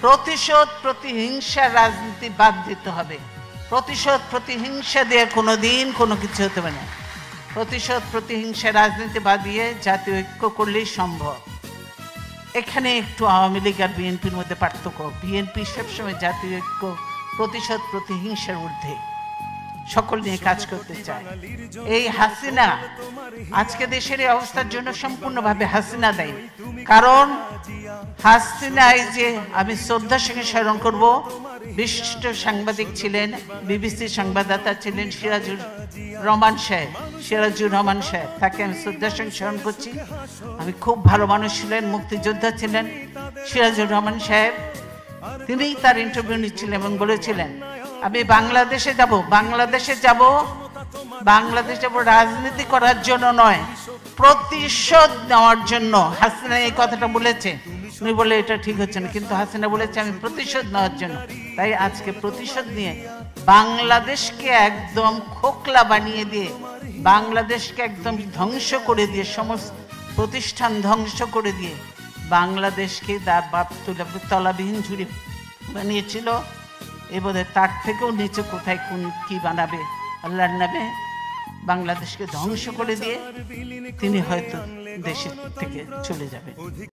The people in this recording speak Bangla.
প্রতিশোধ প্রতিহিংসা রাজনীতি বাদ দিতে হবে। প্রতিশোধ প্রতিহিংসা দিয়ে কোনোদিন কোনো কিছু হতে পারে না। প্রতিশোধ প্রতিহিংসা রাজনীতি বাদ দিয়ে জাতীয় ঐক্য করলেই সম্ভব। এখানে একটু আওয়ামী লীগ আর বিএনপির মধ্যে পার্থক্য। বিএনপি সবসময় জাতীয় ঐক্য প্রতিশোধ প্রতিহিংসার ঊর্ধ্বে সকল নিয়ে কাজ করতে চায়। এই হাসিনা আজকে দেশের এই অবস্থার জন্য সম্পূর্ণভাবে হাসিনা দায়ী। কারণ হাসিনা, এই যে আমি শ্রদ্ধার সঙ্গে স্মরণ করব, বিশিষ্ট সাংবাদিক ছিলেন, বিবিসি সংবাদদাতা ছিলেন সিরাজুর রহমান সাহেব, তাকে আমি শ্রদ্ধার সঙ্গে স্মরণ করছি। আমি খুব ভালো মানুষ ছিলেন, মুক্তিযোদ্ধা ছিলেন সিরাজুর রহমান সাহেব। তিনিই তার ইন্টারভিউ নিচ্ছিলেন এবং বলেছিলেন, আমি বাংলাদেশে যাব রাজনীতি করার জন্য নয়, প্রতিশোধ নেওয়ার জন্য। হাসিনা এই কথাটা বলেছে, উনি বলে এটা ঠিক হচ্ছে না, কিন্তু হাসিনা বলেছে আমি প্রতিশোধ নেওয়ার জন্য। তাই আজকে প্রতিশোধ নিয়ে বাংলাদেশকে একদম খোকলা বানিয়ে দিয়ে, বাংলাদেশকে একদম ধ্বংস করে দিয়ে, সমস্ত প্রতিষ্ঠান ধ্বংস করে দিয়ে বাংলাদেশকে তলাবিহীন ঝুড়ি বানিয়েছিল। এবারে তার থেকেও নিচে কোথায় কি বানাবে আল্লাহর নামে বাংলাদেশকে ধ্বংস করে দিয়ে তিনি হয়তো দেশের থেকে চলে যাবেন।